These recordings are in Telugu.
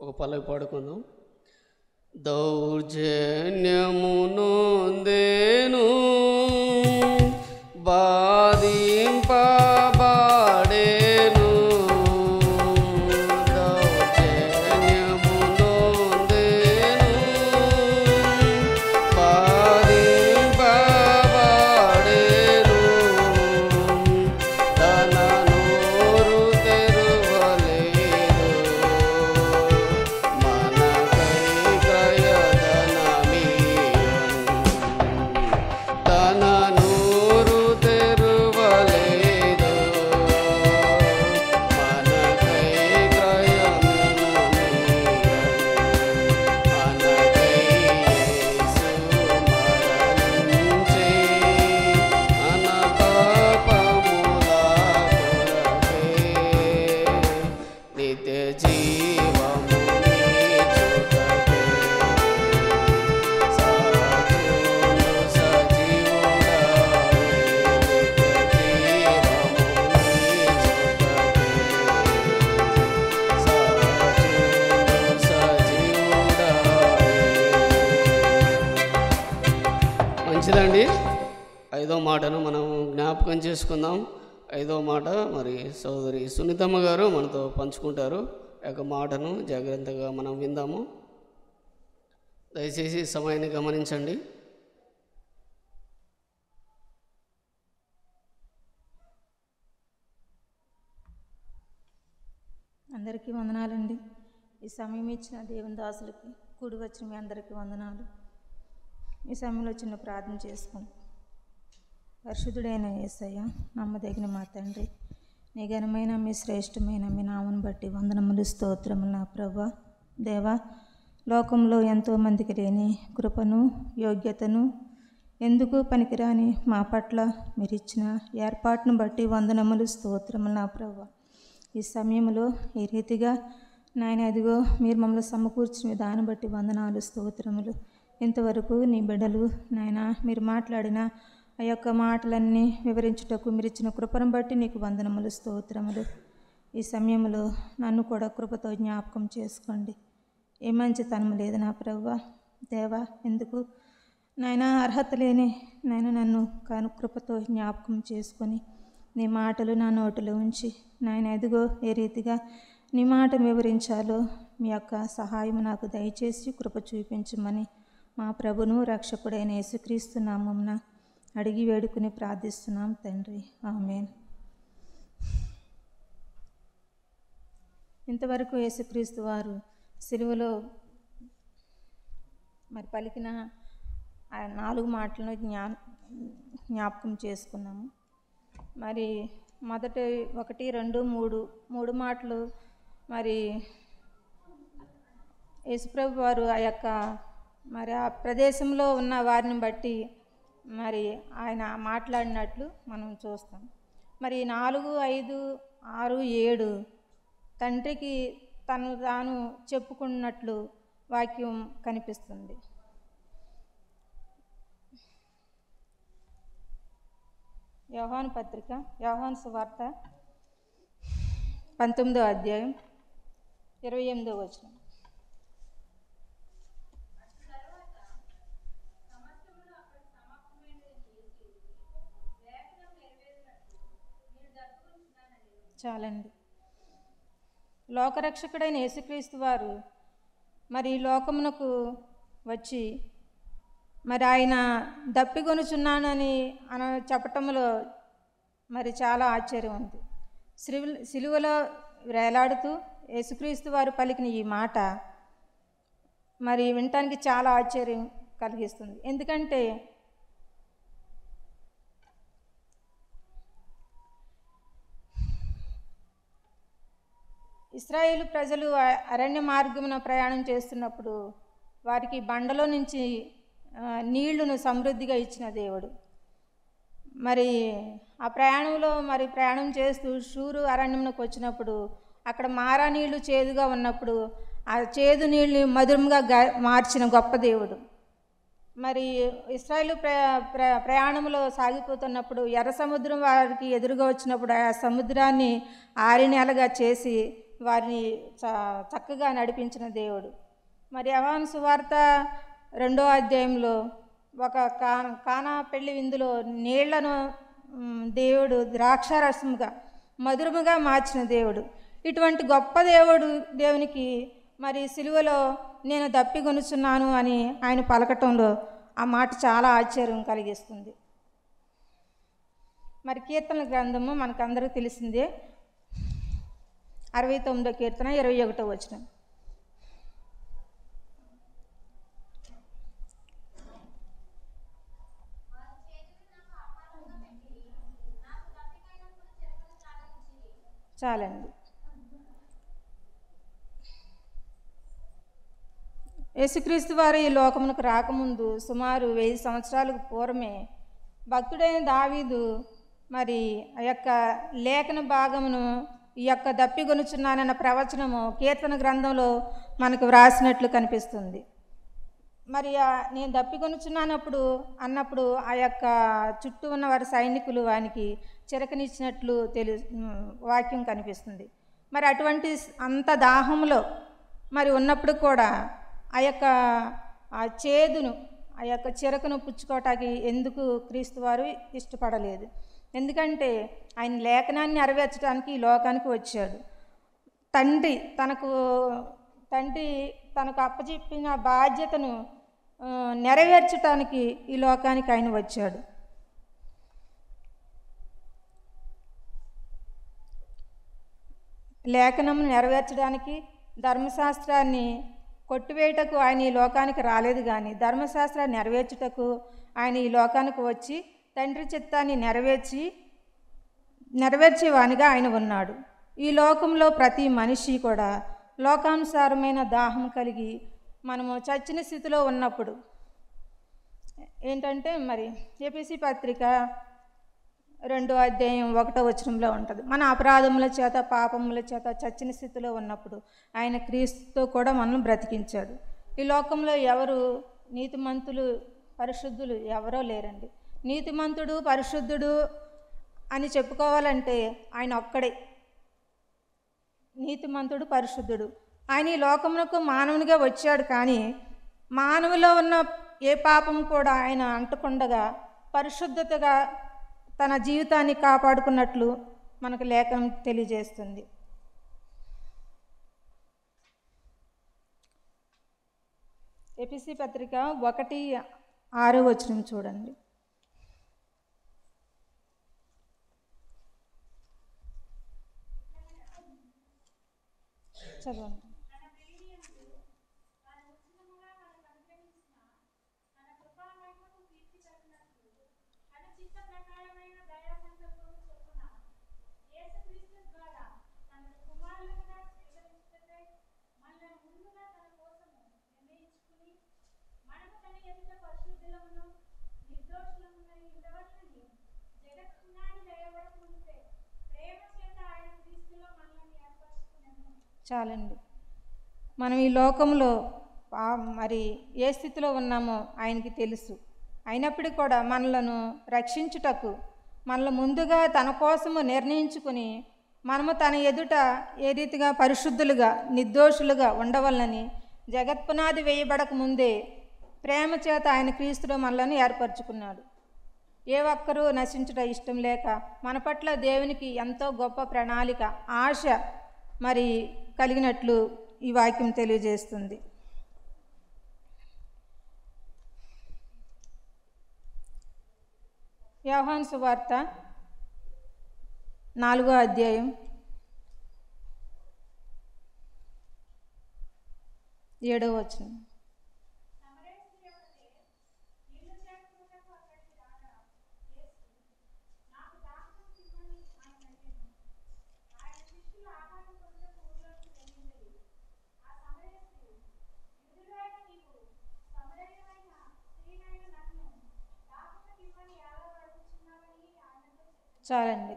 ఒక పల్లవి పాడుకుందాం. దౌర్జన్యము నొందెను బాధింపబడెను, దౌర్జన్యము నొందెను బాధింపబడెను, తన నోరు తెరువలేదు, మనకై క్రయధనమియ్యను, తన నోరు తెరువలేదు, మనకై క్రయధనమియ్యను, మనకై యేసు మరణించె, మన పాపముల కొరకే, నిత్య జీవము నీచుటకే, సాక్షులు సజీవుడాయే, నిత్య జీవము నీచుటకే, సాక్షులు సజీవుడాయే. మంచిదండి. ఐదో మాటను మనం జ్ఞాపకం చేసుకుందాం. ఐదో మాట మరి సోదరి సునీతమ్మ గారు మనతో పంచుకుంటారు. ఆ యొక్క మాటను జాగ్రత్తగా మనం విందాము. దయచేసి సమయాన్ని గమనించండి. అందరికీ వందనాలండి. ఈ సమయం ఇచ్చిన దేవుని దాసులకి, కూడి వచ్చిన మీ అందరికీ వందనాలు. ఈ సమయంలో చిన్న ప్రార్థన చేసుకుంటాం. పరిశుద్ధుడైన యేసయ్య, నమ్మదగిన మా తండ్రి, నీ ఘనమైన మీ శ్రేష్టమైన మీ నామను బట్టి వందనములు స్తోత్రములు నా ప్రభువా. దేవా, లోకంలో ఎంతోమందికి లేని కృపను యోగ్యతను ఎందుకు పనికిరాని మా పట్ల మీరిచ్చిన ఏర్పాటును బట్టి వందనములు స్తోత్రములు నా ప్రభువా. ఈ సమయంలో ఈ రీతిగా నాయన అదిగో మీరు మమ్మల్ని సమకూర్చిన విధానం బట్టి వందనాలు స్తోత్రములు. ఇంతవరకు నీ బిడ్డలు నాయన మీరు మాట్లాడిన ఆ యొక్క మాటలన్నీ వివరించుటకు మీరు ఇచ్చిన కృపను బట్టి నీకు వందనములు స్తోత్రములు. ఈ సమయంలో నన్ను కూడా కృపతో జ్ఞాపకం చేసుకోండి. ఏ మంచితనం లేదు నా ప్రభువా. దేవా, ఎందుకు నాయన అర్హత లేని నన్ను కృపతో జ్ఞాపకం చేసుకొని నీ మాటలు నా నోటిలో ఉంచి నాయన ఎదుగో ఏ రీతిగా నీ మాట వివరించాలో మీ యొక్క సహాయం నాకు దయచేసి కృప చూపించమని మా ప్రభును రక్షకుడైన యేసుక్రీస్తు నామమున అడిగి వేడుకుని ప్రార్థిస్తున్నాం తండ్రి, ఆమేన్. ఇంతవరకు యేసుక్రీస్తు వారు సిలువలో మరి పలికిన ఆ 4 మాటలను జ్ఞాపకం చేసుకున్నాము. మరి మొదటి 1, 2, 3 మాటలు మరి యేసుప్రభు వారు ఆ యొక్క మరి ఆ ప్రదేశంలో ఉన్న వారిని బట్టి మరి ఆయన మాట్లాడినట్లు మనం చూస్తాం. మరి 4, 5, 6, 7 తండ్రికి తను తాను చెప్పుకున్నట్లు వాక్యం కనిపిస్తుంది. యోహాను పత్రిక, యోహాను సువార్త 19వ అధ్యాయం 28వ వచనం. చాలండి. లోకరక్షకుడైన యేసుక్రీస్తు వారు మరి లోకమునకు వచ్చి మరి ఆయన దప్పికొనుచున్నానని చెప్పటంలో మరి చాలా ఆశ్చర్యం ఉంది. సిలువలో వేలాడుతూ యేసుక్రీస్తు వారు పలికిన ఈ మాట మరి వినటానికి చాలా ఆశ్చర్యం కలిగిస్తుంది. ఎందుకంటే ఇశ్రాయేలు ప్రజలు అరణ్య మార్గమున ప్రయాణం చేస్తున్నప్పుడు వారికి బండలో నుంచి నీళ్లను సమృద్ధిగా ఇచ్చిన దేవుడు. మరి ఆ ప్రయాణంలో ప్రయాణం చేస్తూ షూరు అరణ్యంలోకి వచ్చినప్పుడు అక్కడ మారా నీళ్లు చేదుగా ఉన్నప్పుడు ఆ చేదు నీళ్ళని మధురంగా మార్చిన గొప్ప దేవుడు. మరి ఇశ్రాయేలు ప్రయాణంలో సాగిపోతున్నప్పుడు ఎర్ర సముద్రం వారికి ఎదురుగా వచ్చినప్పుడు ఆ సముద్రాన్ని ఆరినేలగా చేసి వారిని చక్కగా నడిపించిన దేవుడు. మరి యోహాను సువార్త 2వ అధ్యాయంలో ఒక కానా పెళ్లి విందులో నీళ్లను దేవుడు ద్రాక్షారసముగా మధురముగా మార్చిన దేవుడు. ఇటువంటి గొప్ప దేవునికి మరి సిలువలో నేను దప్పిగొనుచున్నాను అని ఆయన పలకటంలో ఆ మాట చాలా ఆశ్చర్యం కలిగిస్తుంది. మరి కీర్తనల గ్రంథము మనకందరికీ తెలిసిందే. 69వ కీర్తన 21వ వచనం. చాలండి. యేసుక్రీస్తు వారు ఈ లోకమునకు రాకముందు సుమారు 1000 సంవత్సరాలకు పూర్వమే భక్తుడైన దావీదు మరి ఆ యొక్క లేఖన భాగమును ఈ యొక్క దప్పిగొనుచున్నానన్న ప్రవచనము కీర్తన గ్రంథంలో మనకు వ్రాసినట్లు కనిపిస్తుంది. మరి నేను దప్పిగొనుచున్నానప్పుడు అన్నప్పుడు ఆ యొక్క చుట్టూ ఉన్న వారి సైనికులు వానికి చిరకనిచ్చినట్లు వాక్యం కనిపిస్తుంది. మరి అటువంటి అంత దాహంలో మరి ఉన్నప్పుడు కూడా ఆ యొక్క చేదును ఆ యొక్క చిరకను పుచ్చుకోవటానికి ఎందుకు క్రీస్తు వారు ఇష్టపడలేదు? ఎందుకంటే ఆయన లేఖనాన్ని నెరవేర్చడానికి ఈ లోకానికి వచ్చాడు. తండ్రి తనకు అప్పచెప్పిన బాధ్యతను నెరవేర్చడానికి ఈ లోకానికి ఆయన వచ్చాడు. లేఖనం నెరవేర్చడానికి ధర్మశాస్త్రాన్ని కొట్టివేయటకు ఆయన ఈ లోకానికి రాలేదు, కానీ ధర్మశాస్త్రాన్ని నెరవేర్చుటకు ఆయన ఈ లోకానికి వచ్చి తండ్రి చిత్తాన్ని నెరవేర్చేవానిగా ఆయన ఉన్నాడు. ఈ లోకంలో ప్రతి మనిషి కూడా లోకానుసారమైన దాహం కలిగి మనము చచ్చిన స్థితిలో ఉన్నప్పుడు ఏంటంటే మరి ఎఫెసీ పత్రిక 2వ అధ్యాయం 1వ వచనంలో ఉంటుంది. మన అపరాధముల చేత పాపముల చేత చచ్చిన స్థితిలో ఉన్నప్పుడు ఆయన క్రీస్తుతో కూడా మనల్ని బ్రతికించాడు. ఈ లోకంలో ఎవరు నీతిమంతులు పరిశుద్ధులు ఎవరో లేరండి. నీతిమంతుడు పరిశుద్ధుడు అని చెప్పుకోవాలంటే ఆయన ఒక్కడే నీతిమంతుడు పరిశుద్ధుడు. ఆయన ఈ లోకమునకు మానవునిగా వచ్చాడు, కానీ మానవులో ఉన్న ఏ పాపం కూడా ఆయన అంటకుండగా పరిశుద్ధతగా తన జీవితాన్ని కాపాడుకున్నట్లు మనకు లేఖనం తెలియజేస్తుంది. ఎఫెసీ పత్రిక 1:6 వచనం చూడండి. చదవండి. చాలండి. మనం ఈ లోకంలో మరి ఏ స్థితిలో ఉన్నామో ఆయనకి తెలుసు. అయినప్పటికీ కూడా మనలను రక్షించుటకు మనల్ని ముందుగా తన కోసము నిర్ణయించుకుని మనము తన ఎదుట ఏ రీతిగా పరిశుద్ధులుగా నిర్దోషులుగా ఉండవలనని జగత్పునాది వేయబడక ముందే ప్రేమ చేత ఆయన క్రీస్తులో మనలను ఏర్పరచుకున్నాడు. ఏ ఒక్కరూ నశించుట ఇష్టం లేక మన పట్ల దేవునికి ఎంతో గొప్ప ప్రణాళిక ఆశ మరి కలిగినట్లు ఈ వాక్యం తెలియజేస్తుంది. యోహాను సువార్త 4వ అధ్యాయం 7వ వచనం. చాలండి.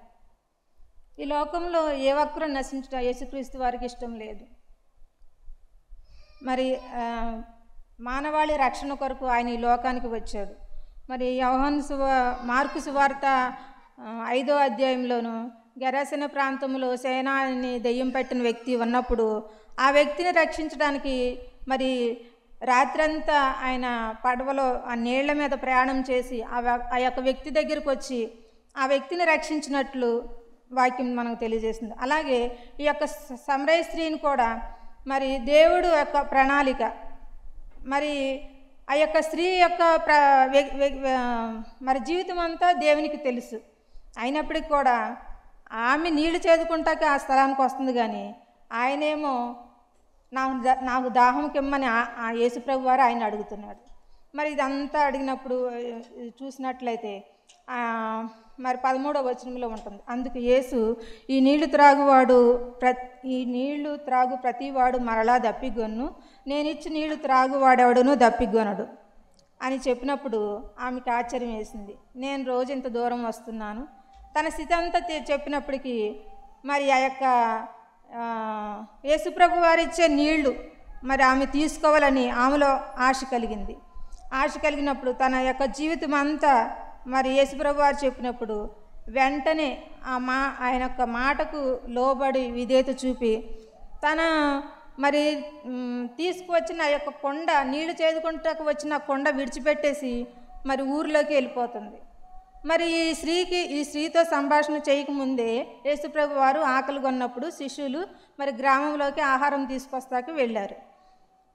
ఈ లోకంలో ఏ ఒక్కరూ నశించుట యేసుక్రీస్తు వారికి ఇష్టం లేదు. మరి మానవాళి రక్షణ కొరకు ఆయన ఈ లోకానికి వచ్చాడు. మరి మార్కు సువార్త 5వ అధ్యాయంలోను గెరాసిన ప్రాంతంలో సేనాని దెయ్యం పట్టిన వ్యక్తి ఉన్నప్పుడు ఆ వ్యక్తిని రక్షించడానికి మరి రాత్రంతా ఆయన పడవలో ఆ నీళ్ల మీద ప్రయాణం చేసి ఆ యొక్క వ్యక్తి దగ్గరకు వచ్చి ఆ వ్యక్తిని రక్షించినట్లు వాక్యం మనకు తెలియజేస్తుంది. అలాగే ఈ యొక్క సమరయ స్త్రీని కూడా మరి దేవుడు యొక్క ప్రణాళిక, మరి ఆ యొక్క స్త్రీ యొక్క మరి జీవితం అంతా దేవునికి తెలుసు. అయినప్పటికీ కూడా ఆమె నీళ్లు చేదుకుంటాక ఆ స్థలానికి వస్తుంది, కానీ ఆయనేమో నాకు దాహం కిమ్మని ఆ యేసుప్రభు వారు ఆయన అడుగుతున్నాడు. మరి ఇదంతా అడిగినప్పుడు చూసినట్లయితే మరి 13వ వచనంలో ఉంటుంది. అందుకు యేసు ఈ నీళ్లు త్రాగు ప్రతివాడు మరలా దప్పిగొన్ను, నేనిచ్చి నీళ్లు త్రాగువాడెవడును దప్పిగొనడు అని చెప్పినప్పుడు ఆమెకు ఆశ్చర్యం వేసింది. నేను రోజు ఇంత దూరం వస్తున్నాను. తన స్థితి అంతా చెప్పినప్పటికీ మరి ఆ యొక్క యేసుప్రభు వారు ఇచ్చే నీళ్లు మరి ఆమె తీసుకోవాలని ఆమెలో ఆశ కలిగింది. ఆశ కలిగినప్పుడు తన యొక్క జీవితం అంతా మరి యేసుప్రభు వారు చెప్పినప్పుడు వెంటనే ఆయన యొక్క మాటకు లోబడి విధేయత చూపి తన మరి తీసుకువచ్చిన ఆ యొక్క కొండ, నీళ్లు చేదుకుంటకు వచ్చిన కొండ విడిచిపెట్టేసి మరి ఊరిలోకి వెళ్ళిపోతుంది. మరి ఈ స్త్రీతో సంభాషణ చేయకముందే యేసుప్రభు వారు ఆకలి కొన్నప్పుడు శిష్యులు మరి గ్రామంలోకి ఆహారం తీసుకొస్తాకి వెళ్ళారు.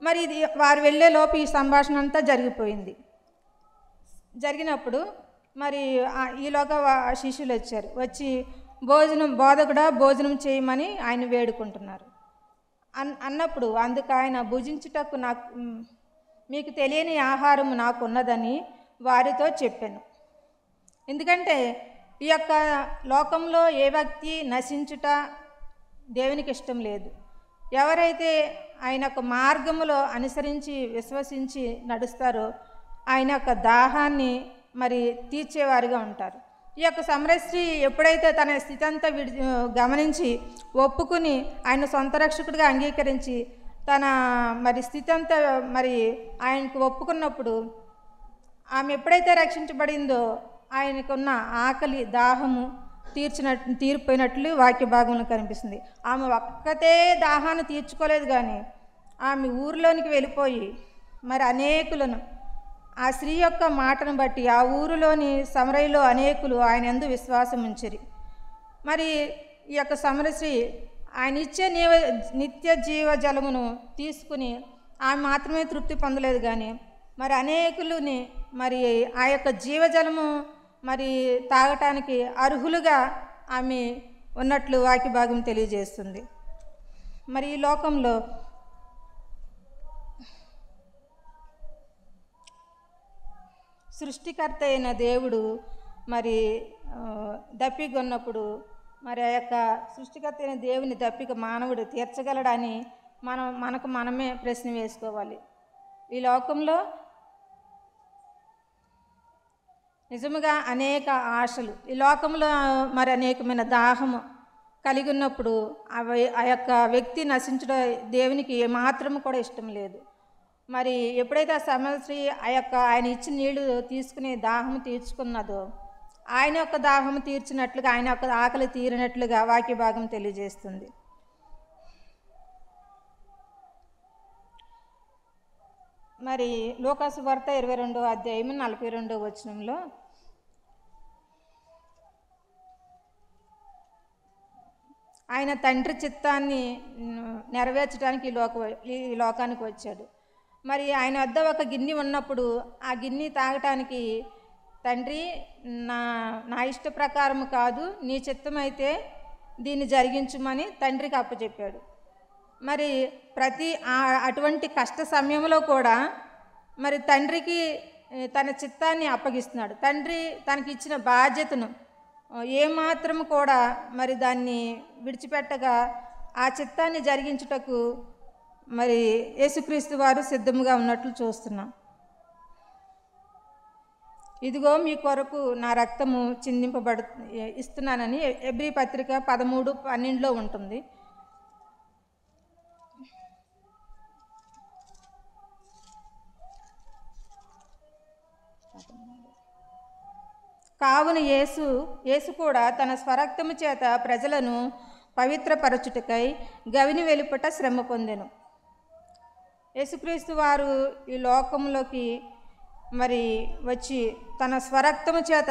మరి ఇది వారు వెళ్ళే లోపు ఈ సంభాషణ అంతా జరిగిపోయింది. జరిగినప్పుడు మరి ఈలోగా శిష్యులు వచ్చి బోధకుడా భోజనం చేయమని ఆయన వేడుకుంటున్నారు. అన్నప్పుడు అందుకు ఆయన భుజించుటకు మీకు తెలియని ఆహారం నాకు ఉన్నదని వారితో చెప్పాను. ఎందుకంటే ఈ యొక్క లోకంలో ఏ వ్యక్తి నశించుట దేవునికి ఇష్టం లేదు. ఎవరైతే ఆయన యొక్క మార్గములో అనుసరించి విశ్వసించి నడుస్తారో ఆయన యొక్క దాహాన్ని మరి తీర్చేవారుగా ఉంటారు. ఈ యొక్క సమరయ స్త్రీ ఎప్పుడైతే తన స్థితి అంతా గమనించి ఒప్పుకుని ఆయన సొంత రక్షకుడిగా అంగీకరించి తన మరి స్థితి అంతా మరి ఆయనకు ఒప్పుకున్నప్పుడు ఆమె ఎప్పుడైతే రక్షించబడిందో ఆయనకున్న ఆకలి దాహము తీరిపోయినట్లు వాక్య భాగంలో కనిపిస్తుంది. ఆమె ఒక్కతే దాహాన్ని తీర్చుకోలేదు, కానీ ఆమె ఊరిలోనికి వెళ్ళిపోయి మరి అనేకులను ఆ స్త్రీ యొక్క మాటను బట్టి ఆ ఊరిలోని సమరయలో అనేకులు ఆయన యందు విశ్వాసం ఉంచిరి. మరి ఈ యొక్క సమరయ స్త్రీ ఆయన ఇచ్చే నిత్య జీవ జలమును తీసుకుని ఆమె మాత్రమే తృప్తి పొందలేదు, కానీ మరి అనేకులని మరి ఆ యొక్క జీవజలము మరి తాగటానికి అర్హులుగా ఆమె ఉన్నట్లు వాక్య భాగం తెలియజేస్తుంది. మరి ఈ లోకంలో సృష్టికర్త అయిన దేవుడు మరి దప్పికొన్నప్పుడు మరి ఆ యొక్క సృష్టికర్త అయిన దేవుని దప్పిక మానవుడు తీర్చగలడని మనకు మనమే ప్రశ్న వేసుకోవాలి. ఈ లోకంలో నిజముగా అనేక ఆశలు, ఈ లోకంలో మరి అనేకమైన దాహము కలిగి ఉన్నప్పుడు ఆ యొక్క వ్యక్తి నశించడం దేవునికి ఏమాత్రం కూడా ఇష్టం లేదు. మరి ఎప్పుడైతే ఆ సమరయ స్త్రీ ఆయన ఇచ్చిన నీళ్లు తీసుకుని దాహం తీర్చుకున్నదో ఆయన యొక్క దాహం తీర్చినట్లుగా, ఆయన యొక్క ఆకలి తీరినట్లుగా వాక్య భాగం తెలియజేస్తుంది. మరి లూకాసు వార్త 22వ అధ్యాయం 42వ వచనంలో ఆయన తండ్రి చిత్తాన్ని నెరవేర్చడానికి ఈ లోకానికి వచ్చాడు. మరి ఆయన వద్ద ఒక గిన్నె ఉన్నప్పుడు ఆ గిన్నె తాగటానికి తండ్రి నా ఇష్ట ప్రకారం కాదు, నీ చిత్తమైతే దీన్ని జరిగించుమని తండ్రికి అప్పచెప్పాడు. మరి అటువంటి కష్ట సమయంలో కూడా మరి తండ్రికి తన చిత్తాన్ని అప్పగిస్తున్నాడు. తండ్రి తనకి ఇచ్చిన బాధ్యతను ఏమాత్రం కూడా మరి దాన్ని విడిచిపెట్టగా ఆ చిత్తాన్ని జరిగించుటకు మరి యేసుక్రీస్తు వారు సిద్ధంగా ఉన్నట్లు చూస్తున్నాం. ఇదిగో మీ కొరకు నా రక్తము ఇస్తున్నానని ఎబ్రీ పత్రిక 13:12 ఉంటుంది. కావున యేసు కూడా తన స్వరక్తము చేత ప్రజలను పవిత్రపరచుటకై గవిని వెలుపట శ్రమ పొందెను. యేసుక్రీస్తు వారు ఈ లోకంలోకి మరి వచ్చి తన స్వరక్తము చేత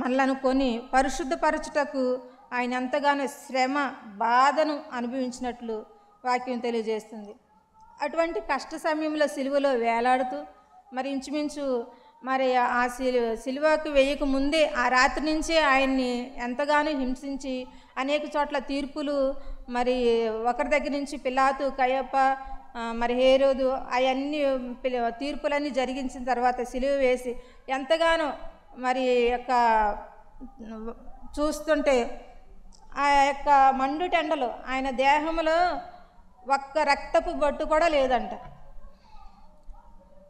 మనలను కొని పరిశుద్ధపరచుటకు ఆయన ఎంతగానో శ్రమ బాధను అనుభవించినట్లు వాక్యం తెలియజేస్తుంది. అటువంటి కష్ట సమయంలో సిలువలో వేలాడుతూ మరి ఇంచుమించు మరి ఆ సిలువకు వేయక ముందే ఆ రాత్రి నుంచే ఆయన్ని ఎంతగానో హింసించి అనేక చోట్ల తీర్పులు మరి ఒకరి దగ్గర నుంచి పిలాతు, కయప, మరి హేరోదు అవన్నీ తీర్పులన్నీ జరిగించిన తర్వాత సిలువ వేసి ఎంతగానో మరి యొక్క చూస్తుంటే ఆ యొక్క మండుటెండలు ఆయన దేహంలో ఒక్క రక్తపు బొట్టు కూడా లేదంట.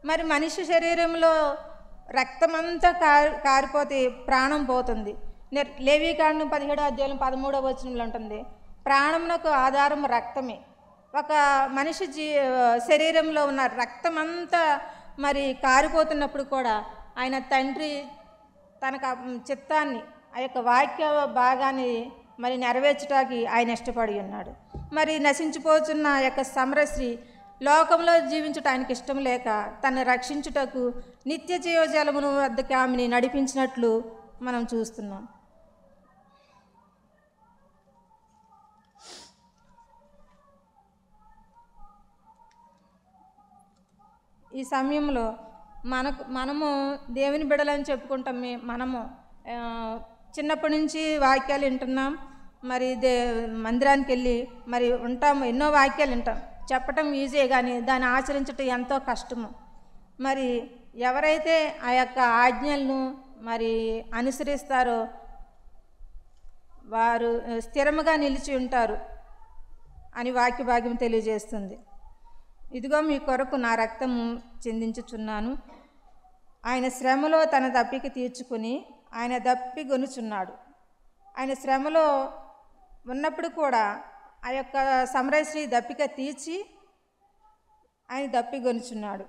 మరి మనిషి శరీరంలో రక్తమంతా కారిపోతే ప్రాణం పోతుంది. లేవీకాండం 17వ అధ్యాయం 13వ వచనంలో ఉంటుంది, ప్రాణమునకు ఆధారం రక్తమే. ఒక మనిషి శరీరంలో ఉన్న రక్తమంతా మరి కారిపోతున్నప్పుడు కూడా ఆయన తండ్రి తన చిత్తాన్ని ఆ యొక్క వాక్య భాగాన్ని మరి నెరవేర్చడానికి ఆయన ఇష్టపడి ఉన్నాడు. మరి నశించిపోతున్న యొక్క సమరశ్రీ లోకంలో జీవించటానికి ఇష్టం లేక తను రక్షించుటకు నిత్య జీవజలమును వద్దకు ఆమెని నడిపించినట్లు మనం చూస్తున్నాం. ఈ సమయంలో మనము దేవుని బిడ్డలని చెప్పుకుంటాం. మనము చిన్నప్పటి నుంచి వాక్యాలు వింటున్నాం, మరి మందిరానికి వెళ్ళి మరి ఉంటాం, ఎన్నో వాక్యాలు వింటాం. చెప్పటం ఈజీ కానీ దాన్ని ఆచరించటం ఎంతో కష్టము. మరి ఎవరైతే ఆ యొక్క ఆజ్ఞలను మరి అనుసరిస్తారో వారు స్థిరముగా నిలిచి ఉంటారు అని వాక్య భాగ్యం తెలియజేస్తుంది. ఇదిగో మీ కొరకు నా రక్తము చిందించుచున్నాను. ఆయన శ్రమలో తన దప్పిక తీర్చుకుని ఆయన దప్పి గొనుచున్నాడు. ఆయన శ్రమలో ఉన్నప్పుడు కూడా ఆ యొక్క సమరశ్రీ దప్పిక తీర్చి ఆయన దప్పి గొనుచున్నాడు.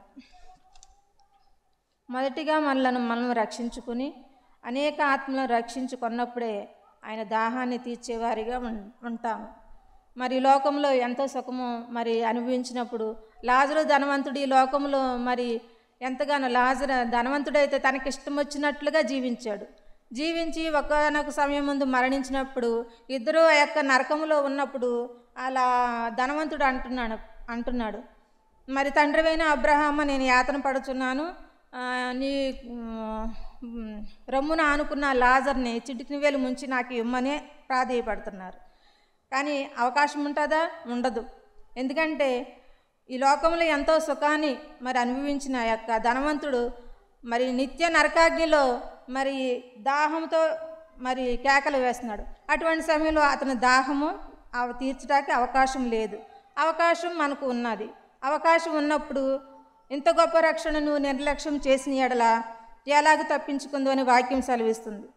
మొదటిగా మనం రక్షించుకుని అనేక ఆత్మలను రక్షించుకున్నప్పుడే ఆయన దాహాన్ని తీర్చేవారిగా ఉంటాము. మరి లోకంలో ఎంతో సుఖము మరి అనుభవించినప్పుడు లాజరు ధనవంతుడు ఈ లోకంలో మరి ఎంతగానో ధనవంతుడైతే తనకి ఇష్టం వచ్చినట్లుగా జీవించి ఒకనొక సమయం ముందు మరణించినప్పుడు ఇద్దరు ఆ యొక్క నరకంలో ఉన్నప్పుడు అలా ధనవంతుడు అంటున్నాడు మరి తండ్రివైన అబ్రహాము, నేను యాతన పడుచున్నాను, నీ రొమ్మున ఆనుకున్న లాజర్ని చిటికిన వేలు ముంచి నాకు ఇమ్మనే ప్రాధేయపడుతున్నారు. కానీ అవకాశం ఉంటుందా? ఉండదు. ఎందుకంటే ఈ లోకంలో ఎంతో సుఖాన్ని మరి అనుభవించిన యొక్క ధనవంతుడు మరి నిత్య నరకాగ్నిలో మరి దాహంతో మరి కేకలు వేస్తున్నాడు. అటువంటి సమయంలో అతని దాహము తీర్చడానికి అవకాశం లేదు. అవకాశం మనకు ఉన్నది. అవకాశం ఉన్నప్పుడు ఇంత గొప్ప రక్షణను నిర్లక్ష్యం చేసిన ఎడల ఎలాగ తప్పించుకుందో అని వాక్యం సెలవిస్తుంది.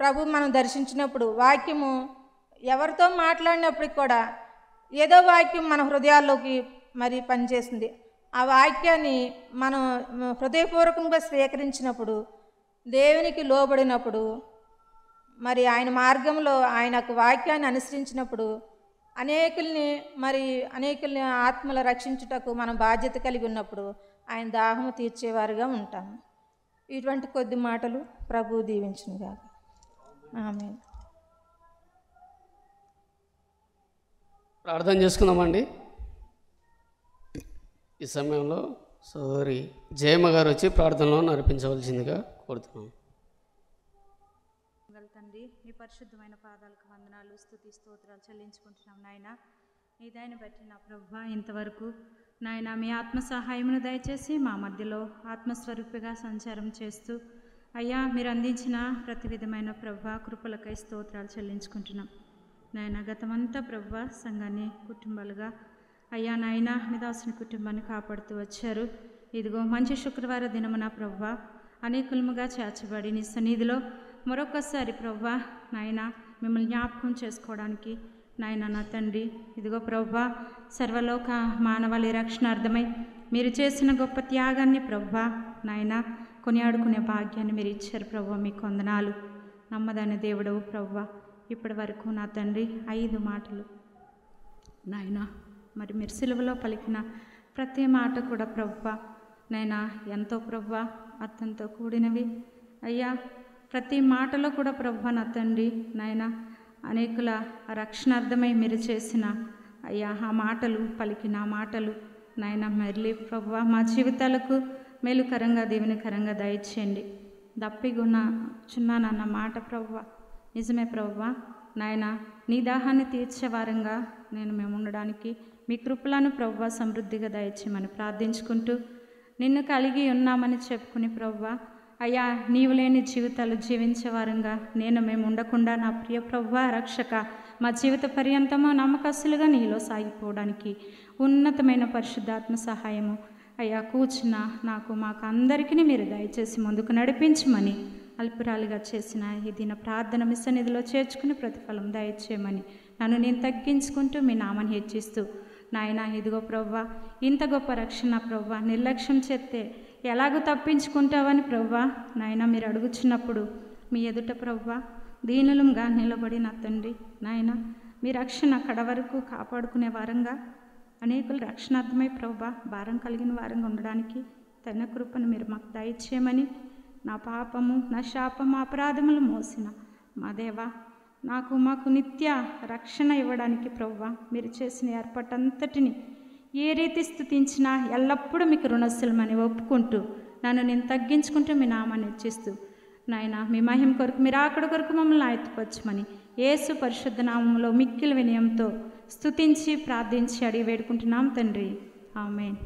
ప్రభు మనం దర్శించినప్పుడు వాక్యము ఎవరితో మాట్లాడినప్పటికి కూడా ఏదో వాక్యం మన హృదయాల్లోకి మరి పనిచేస్తుంది. ఆ వాక్యాన్ని మనం హృదయపూర్వకంగా స్వీకరించినప్పుడు, దేవునికి లోబడినప్పుడు, మరి ఆయన మార్గంలో ఆయనకు వాక్యాన్ని అనుసరించినప్పుడు అనేకుల్ని ఆత్మల రక్షించుటకు మనం బాధ్యత కలిగి ఉన్నప్పుడు ఆయన దాహము తీర్చేవారుగా ఉంటాము. ఇటువంటి కొద్ది మాటలు ప్రభు దీవించునుగాక. ఆమేన్. ప్రార్థన చేసుకుందామండి. ఈ సమయంలో సోదరి జయమ్మ గారు వచ్చి ప్రార్థనలో నడిపించవలసిందిగా కోరుతున్నాం. తండ్రి, మీ పరిశుద్ధమైన పాదాలకు వందనాలు, స్తుతి స్తోత్రాలు చెల్లించుకుంటున్నాం నాయన. ఈ దాన్ని బట్టి నా ప్రభువా ఇంతవరకు నాయన మీ ఆత్మ సహాయమును దయచేసి మా మధ్యలో ఆత్మస్వరూపిగా సంచారం చేస్తూ అయ్యా మీరు అందించిన ప్రతి విధమైన ప్రభువా కృపలకై స్తోత్రాలు చెల్లించుకుంటున్నాం నాయన. గతమంతా ప్రభువా సంఘాన్ని కుటుంబాలుగా అయ్యా నాయన మీ దాసుని కుటుంబాన్ని కాపాడుతూ వచ్చారు. ఇదిగో మంచి శుక్రవార దినమున ప్రభువా అనేకులముగా చేర్చబడి నీ సన్నిధిలో మరొకసారి ప్రభువా నాయన మిమ్మల్ని జ్ఞాపకం చేసుకోవడానికి నాయన నా తండ్రి ఇదిగో ప్రభువా సర్వలోక మానవాళి రక్షణార్థమై మీరు చేసిన గొప్ప త్యాగాన్ని ప్రభువా నాయన కొనియాడుకునే భాగ్యాన్ని మీరు ఇచ్చారు ప్రభువా, మీకు వందనాలు. నమ్మదాని దేవుడవు ప్రభువా, ఇప్పటి వరకు నా తండ్రి 5 మాటలు నాయనా, మరి మీరు సిలువలో పలికిన ప్రతి మాట కూడా ప్రభువా నైనా ఎంతో ప్రభువా అర్థంతో కూడినవి అయ్యా. ప్రతి మాటలో కూడా ప్రభువా నా తండ్రి నాయనా అనేకుల రక్షణార్థమై మీరు చేసిన అయ్యా ఆ మాటలు, పలికిన మాటలు నాయన మళ్ళీ ప్రభువా మా జీవితాలకు మేలుకరంగా దీవెనకరంగా దయచేయండి. దప్పిగున్నానన్న మాట ప్రభువా నిజమే ప్రభువా నాయన, నీ దాహాన్ని తీర్చే వారంగా మేము ఉండడానికి మీ కృపలను ప్రభువా సమృద్ధిగా దయచేయమని ప్రార్థించుకుంటూ, నిన్ను కలిగి ఉన్నామని చెప్పుకుని ప్రభువా అయ్యా నీవు లేని జీవితాలు జీవించే వారంగా మేము ఉండకుండా నా ప్రియ ప్రభువా రక్షక మా జీవిత పర్యంతము నమ్మకస్తులుగా నీలో సాగిపోవడానికి ఉన్నతమైన పరిశుద్ధాత్మ సహాయము అయ్యా కూర్చున్న మాకు అందరికీ మీరు దయచేసి ముందుకు నడిపించమని, అల్పురాలుగా చేసిన ఈ దిన ప్రార్థన మీ సన్నిధిలో చేర్చుకుని ప్రతిఫలం దయచేయమని నన్ను నేను తగ్గించుకుంటూ మీ నామాన్ని హెచ్చిస్తూ, నాయన ఇదిగో ప్రభువా ఇంత గొప్ప రక్షణ ప్రభువా నిర్లక్ష్యం చేస్తే ఎలాగో తప్పించుకుంటావని ప్రభువా నాయన మీరు అడుగుచున్నప్పుడు మీ ఎదుట ప్రభువా దీనులంగా నిలబడిన తండ్రి నాయన మీ రక్షణ కడ వరకు కాపాడుకునే వారంగా అనేకులు రక్షణార్థమై ప్రభువా భారం కలిగిన వారంగా ఉండడానికి తన కృపను మీరు మాకు దయచేయమని, నా పాపము నా శాపము అపరాధములు మోసిన మా దేవా మాకు నిత్య రక్షణ ఇవ్వడానికి ప్రభువా మీరు చేసిన ఏర్పాటంతటిని ఏ రీతి స్తుతించినా ఎల్లప్పుడూ మీకు రుణస్థలమని ఒప్పుకుంటూ నన్ను నేను తగ్గించుకుంటూ మీ నామాన్ని హెచ్చిస్తూ నాయన మీ మహిమ కొరకు మీరు ఆకడ కొరకు మమ్మల్ని ఆయత్తపరచమని యేసు పరిశుద్ధ నామంలో మిక్కిలి వినయంతో స్తుతించి ప్రార్థించి అడిగి వేడుకుంటున్నాం తండ్రి. ఆమేన్.